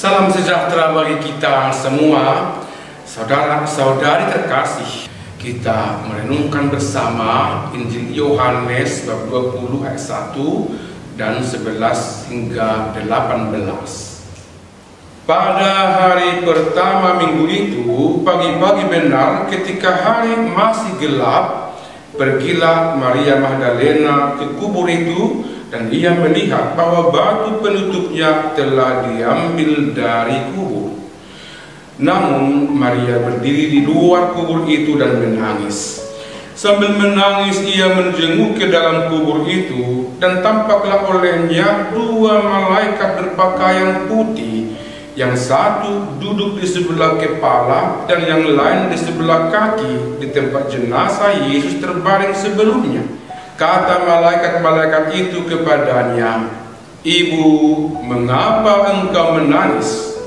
Salam sejahtera bagi kita semua, saudara-saudari terkasih. Kita merenungkan bersama Injil Yohanes bab 20 ayat 1 dan 11 hingga 18. Pada hari pertama minggu itu, pagi-pagi benar ketika hari masih gelap, pergilah Maria Magdalena ke kubur itu, dan ia melihat bahwa batu penutupnya telah diambil dari kubur. Namun Maria berdiri di luar kubur itu dan menangis. Sambil menangis ia menjenguk ke dalam kubur itu, dan tampaklah olehnya dua malaikat berpakaian putih, yang satu duduk di sebelah kepala dan yang lain di sebelah kaki di tempat jenazah Yesus terbaring sebelumnya. Kata malaikat-malaikat itu kepadanya, "Ibu, mengapa engkau menangis?"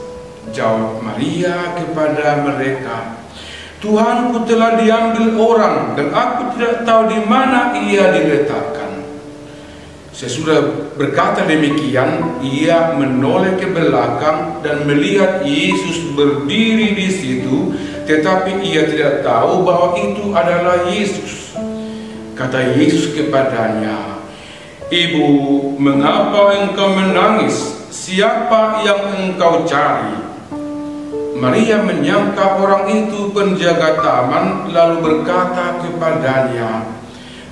Jawab Maria kepada mereka, "Tuhanku telah diambil orang, dan aku tidak tahu di mana ia diletakkan." Sesudah berkata demikian, ia menoleh ke belakang dan melihat Yesus berdiri di situ, tetapi ia tidak tahu bahwa itu adalah Yesus. Kata Yesus kepadanya, "Ibu, mengapa engkau menangis? Siapa yang engkau cari?" Maria menyangka orang itu penjaga taman, lalu berkata kepadanya,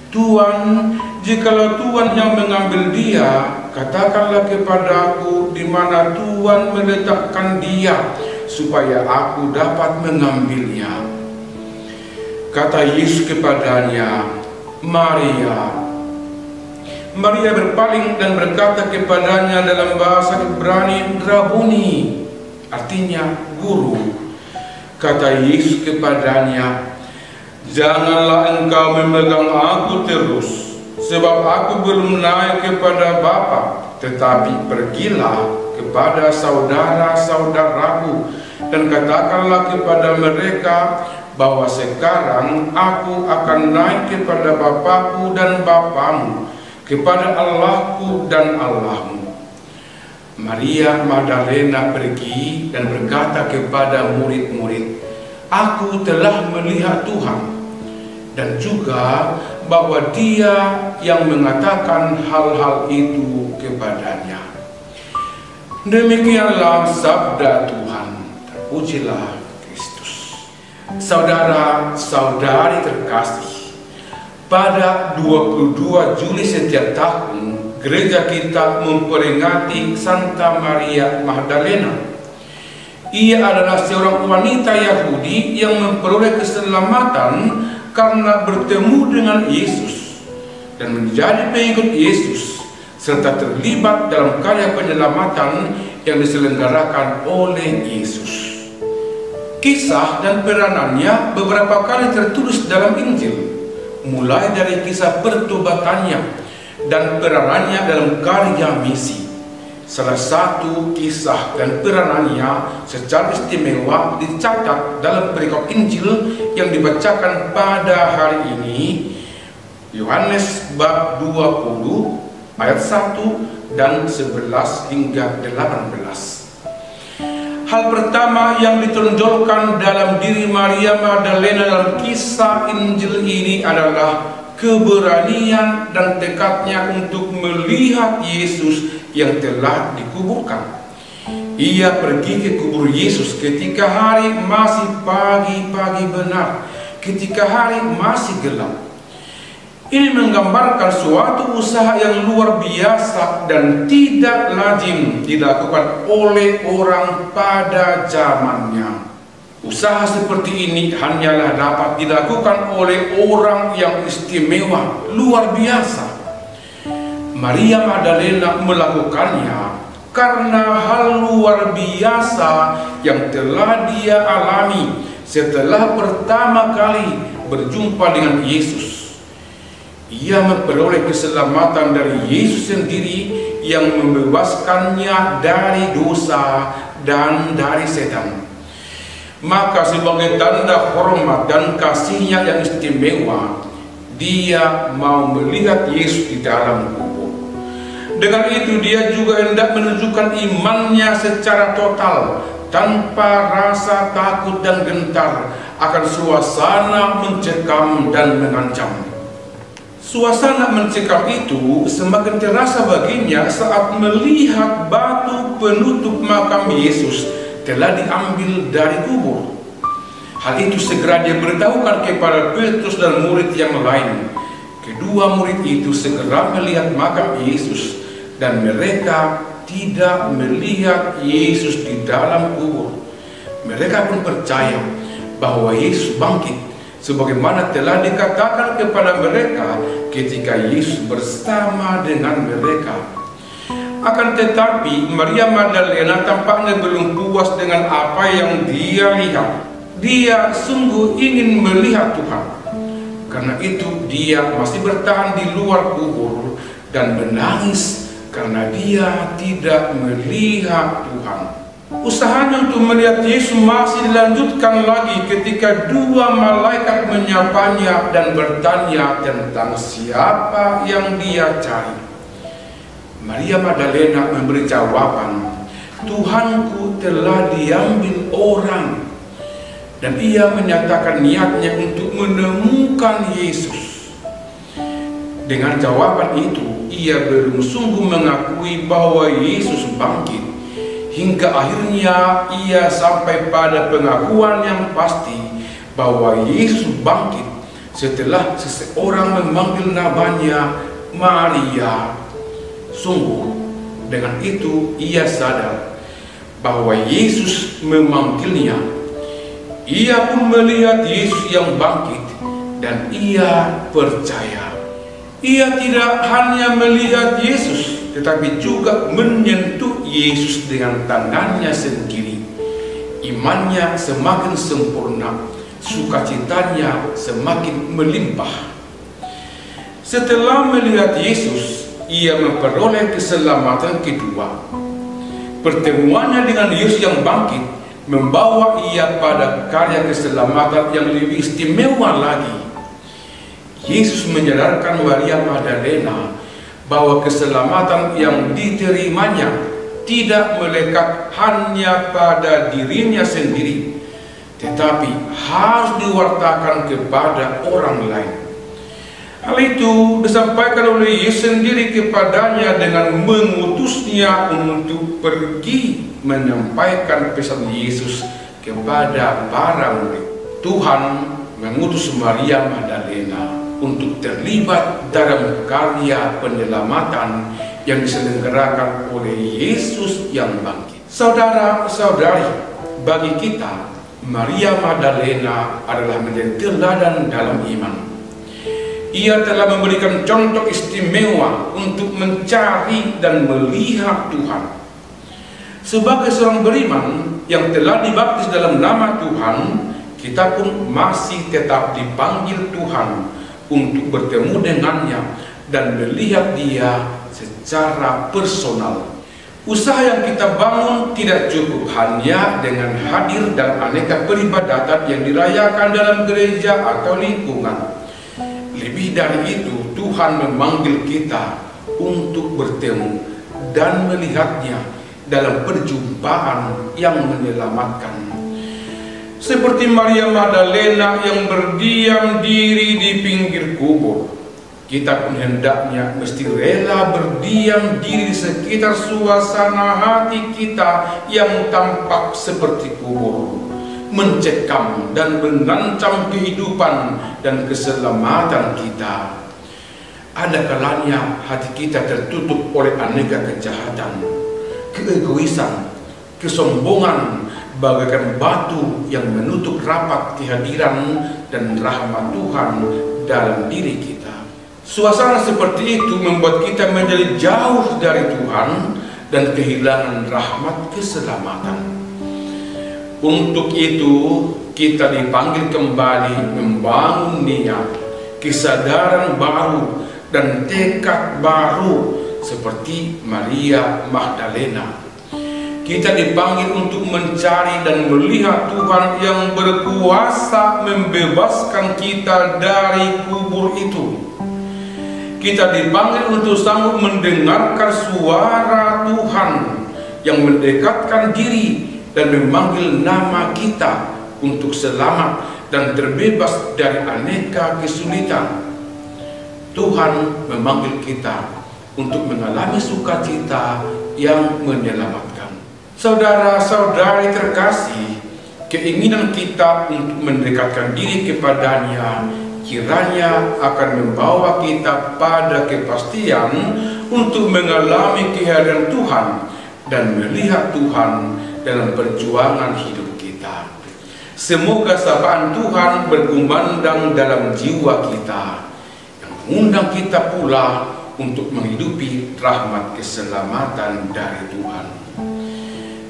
"Tuan, jikalau Tuan yang mengambil dia, katakanlah kepadaku di mana Tuan meletakkan dia, supaya aku dapat mengambilnya." Kata Yesus kepadanya, "Maria." Maria berpaling dan berkata kepadanya dalam bahasa Ibrani, "Rabuni," artinya guru. Kata Yesus kepadanya, "Janganlah engkau memegang aku terus, sebab aku belum naik kepada Bapa, tetapi pergilah kepada saudara-saudaraku dan katakanlah kepada mereka bahwa sekarang aku akan naik kepada Bapakku dan Bapamu, kepada Allahku dan Allahmu." Maria Magdalena pergi dan berkata kepada murid-murid, "Aku telah melihat Tuhan," dan juga bahwa Dia yang mengatakan hal-hal itu kepadanya. Demikianlah sabda Tuhan. Terpujilah saudara-saudari terkasih, pada 22 Juli setiap tahun gereja kita memperingati Santa Maria Magdalena. Ia adalah seorang wanita Yahudi yang memperoleh keselamatan karena bertemu dengan Yesus dan menjadi pengikut Yesus, serta terlibat dalam karya penyelamatan yang diselenggarakan oleh Yesus. Kisah dan peranannya beberapa kali tertulis dalam Injil, mulai dari kisah pertobatannya dan peranannya dalam karya misi. Salah satu kisah dan peranannya secara istimewa dicatat dalam perikop Injil yang dibacakan pada hari ini, Yohanes bab 20 ayat 1 dan 11 hingga 18. Hal pertama yang ditonjolkan dalam diri Maria Magdalena dalam kisah Injil ini adalah keberanian dan tekadnya untuk melihat Yesus yang telah dikuburkan. Ia pergi ke kubur Yesus ketika hari masih pagi-pagi benar, ketika hari masih gelap. Ini menggambarkan suatu usaha yang luar biasa dan tidak lazim dilakukan oleh orang pada zamannya. Usaha seperti ini hanyalah dapat dilakukan oleh orang yang istimewa, luar biasa. Maria Magdalena melakukannya karena hal luar biasa yang telah dia alami setelah pertama kali berjumpa dengan Yesus. Ia memperoleh keselamatan dari Yesus sendiri yang membebaskannya dari dosa dan dari setan. Maka sebagai tanda hormat dan kasihnya yang istimewa, dia mau melihat Yesus di dalam kubur. Dengan itu dia juga hendak menunjukkan imannya secara total, tanpa rasa takut dan gentar akan suasana mencekam dan mengancam. Suasana mencekam itu semakin terasa baginya saat melihat batu penutup makam Yesus telah diambil dari kubur. Hal itu segera dia beritahukan kepada Petrus dan murid yang lain. Kedua murid itu segera melihat makam Yesus, dan mereka tidak melihat Yesus di dalam kubur. Mereka pun percaya bahwa Yesus bangkit, sebagaimana telah dikatakan kepada mereka ketika Yesus bersama dengan mereka. Akan tetapi Maria Magdalena tampaknya belum puas dengan apa yang dia lihat. Dia sungguh ingin melihat Tuhan. Karena itu dia masih bertahan di luar kubur dan menangis karena dia tidak melihat Tuhan. Usahanya untuk melihat Yesus masih dilanjutkan lagi ketika dua malaikat menyapanya dan bertanya tentang siapa yang dia cari. Maria Magdalena memberi jawaban, "Tuhanku telah diambil orang." Dan ia menyatakan niatnya untuk menemukan Yesus. Dengan jawaban itu, ia bersungguh mengakui bahwa Yesus bangkit. Hingga akhirnya ia sampai pada pengakuan yang pasti bahwa Yesus bangkit setelah seseorang memanggil namanya Maria. Sungguh, dengan itu ia sadar bahwa Yesus memanggilnya. Ia pun melihat Yesus yang bangkit dan ia percaya. Ia tidak hanya melihat Yesus, tetapi juga menyentuh Yesus dengan tangannya sendiri. Imannya semakin sempurna, sukacitanya semakin melimpah. Setelah melihat Yesus, ia memperoleh keselamatan kedua. Pertemuannya dengan Yesus yang bangkit membawa ia pada karya keselamatan yang lebih istimewa lagi. Yesus menyadarkan Maria Magdalena bahwa keselamatan yang diterimanya tidak melekat hanya pada dirinya sendiri, tetapi harus diwartakan kepada orang lain. Hal itu disampaikan oleh Yesus sendiri kepadanya dengan mengutusnya untuk pergi menyampaikan pesan Yesus kepada para murid. Tuhan mengutus Maria Magdalena untuk terlibat dalam karya penyelamatan yang diselenggarakan oleh Yesus yang bangkit. Saudara-saudari, bagi kita, Maria Magdalena adalah menjadi teladan dalam iman. Ia telah memberikan contoh istimewa untuk mencari dan melihat Tuhan. Sebagai seorang beriman yang telah dibaptis dalam nama Tuhan, kita pun masih tetap dipanggil Tuhan untuk bertemu dengannya dan melihat Dia secara personal. Usaha yang kita bangun tidak cukup hanya dengan hadir dalam aneka peribadatan yang dirayakan dalam gereja atau lingkungan. Lebih dari itu, Tuhan memanggil kita untuk bertemu dan melihatnya dalam perjumpaan yang menyelamatkan. Seperti Maria Magdalena yang berdiam diri di pinggir kubur, kita pun hendaknya mesti rela berdiam diri di sekitar suasana hati kita yang tampak seperti kubur, mencekam dan mengancam kehidupan dan keselamatan kita. Ada kalanya hati kita tertutup oleh aneka kejahatan, keegoisan, kesombongan, bagaikan batu yang menutup rapat kehadiran dan rahmat Tuhan dalam diri kita. Suasana seperti itu membuat kita menjadi jauh dari Tuhan dan kehilangan rahmat keselamatan. Untuk itu kita dipanggil kembali membangun niat, kesadaran baru dan tekad baru seperti Maria Magdalena. Kita dipanggil untuk mencari dan melihat Tuhan yang berkuasa membebaskan kita dari kubur itu. kita dipanggil untuk sanggup mendengarkan suara Tuhan yang mendekatkan diri dan memanggil nama kita untuk selamat dan terbebas dari aneka kesulitan. Tuhan memanggil kita untuk mengalami sukacita yang menyelamatkan. Saudara-saudari terkasih, keinginan kita untuk mendekatkan diri kepadanya kiranya akan membawa kita pada kepastian untuk mengalami kehadiran Tuhan dan melihat Tuhan dalam perjuangan hidup kita. Semoga sapaan Tuhan berkumandang dalam jiwa kita, yang mengundang kita pula untuk menghidupi rahmat keselamatan dari Tuhan.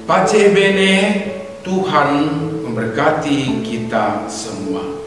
Pace bene, Tuhan memberkati kita semua.